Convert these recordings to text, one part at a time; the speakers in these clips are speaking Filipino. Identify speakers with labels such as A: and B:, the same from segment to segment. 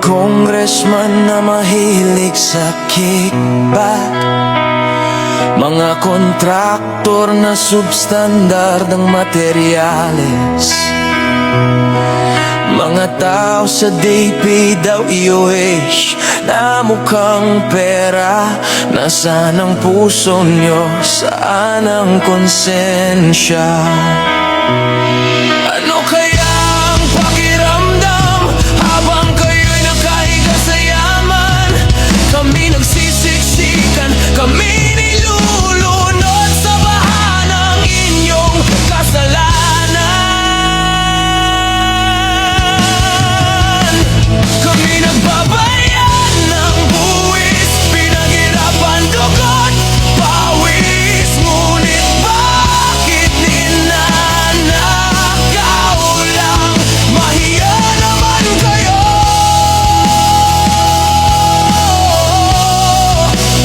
A: congressman na mahilig sa kickback, mga kontraktor na substandard ang materyales, mga tao sa DPWH na mukhang pera. Nasaan ang puso nyo? Saan ang konsensya? Ano kaya ang pakiramdam habang kayo'y nakahiga sa yaman? Kami nagsisiksikan, kami nilulunod sa baha ng inyong kasalanan. Kami nagbabayad ng buwis, pinaghirapan, dugot, pawis. Ngunit bakit ninanakaw lang? Mahiya naman kayo,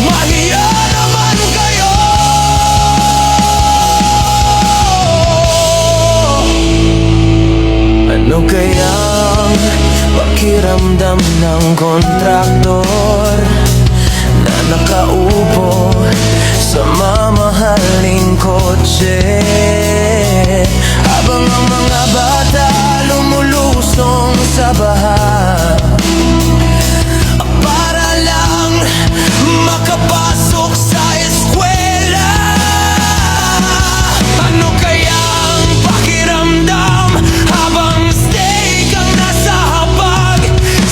A: mahiya naman kayo. Ano kayang pakiramdam ng kontraktor na nakaupo sa mamahaling kotse, habang ang mga bata lumulusong sa baha para lang makapasok sa eskwela? Ano kaya ang pakiramdam habang steak ang nasa hapag,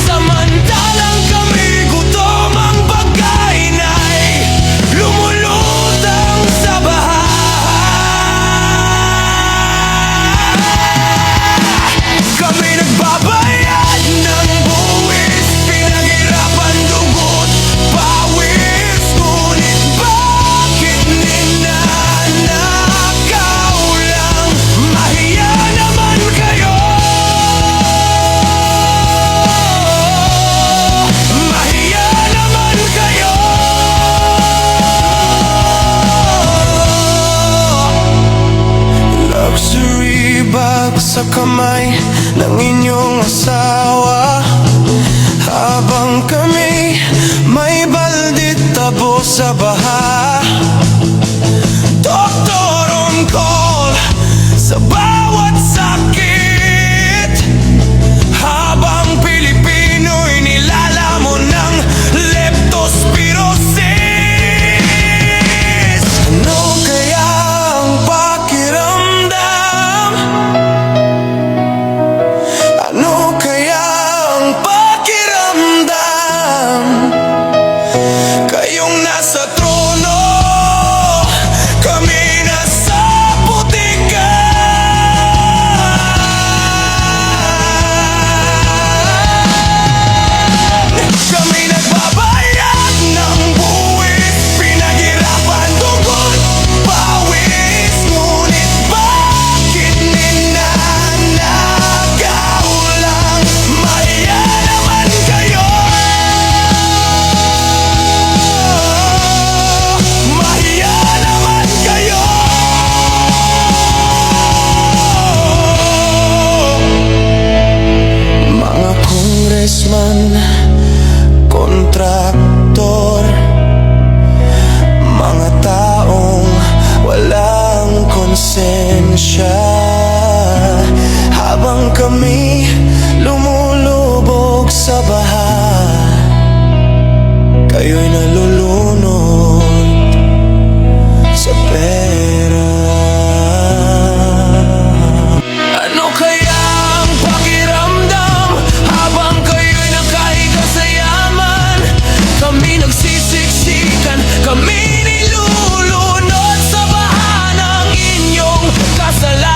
A: samantalang kami gutom, ang pagkain ay lumulutang sa baha? Kami nagbabayad ng buwis, pinaghirapan, dugot, pawis. Ngunit bakit ninanakaw lang? Mahiya naman kayo, mahiya naman kayo. Luxury bag sa kamay ng inyong asawa, habang kami may baldit tabo sa baha. Doktor on call sa bawat sakit, habang Pilipino'y nilalamon ng leptospirosis. Ano kaya ang pakiramdam? Ano kaya ang pakiramdam? Kayong nasa trono, kami nasa putikan. Kami nagbabayad ng buwis, pinaghirapan, dugot, pawis. Ngunit bakit ninanakaw lang? Mahiya naman kayo, mahiya naman kayo. Mga congressman, kontraktor, mga taong walang konsensya, habang kami lumulubog sa baha, kayo'y nalulunod sa pera. Ano kaya ang pakiramdam habang kayo'y nakahiga sa yaman? Kami nagsisiksikan, kami nilulunod sa baha ng inyong kasalanan.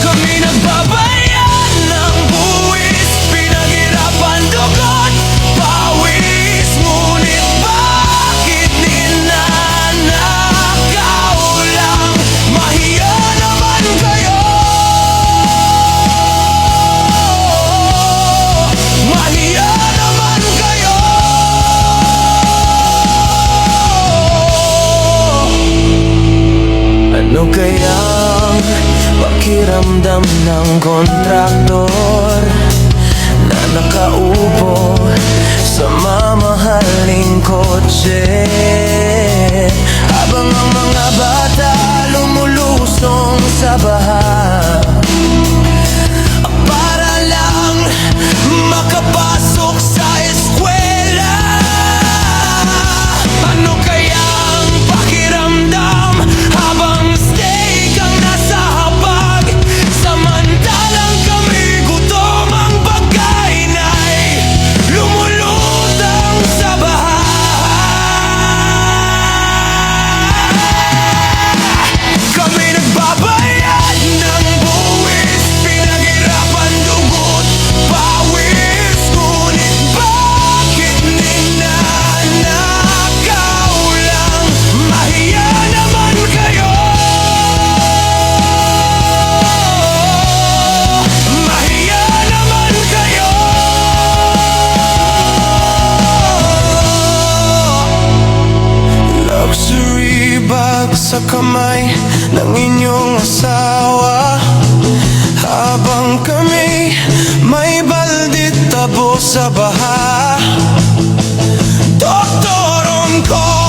A: Kami nagbabayad ng buwis, pinag isang kontraktor na nakaupo sa mamahaling kotse, habang ang mga bata lumulusong sa baha para lang makapasok sa eskwela. Ano kayang pakiramdam habang steak ang nasa hapag, samantalang kami gutom, ang pagkain ay lumulutang sa baha. Kami nagbabayad ng buwis, pinaghirapan dugot, pawis, ngunit bakit ninanakaw lang? Mahiya naman kayo, mahiya naman kayo. Luxury bag sa kamay ng inyong asawa, habang kami may baldit tabo sa baha. Doktor Onco,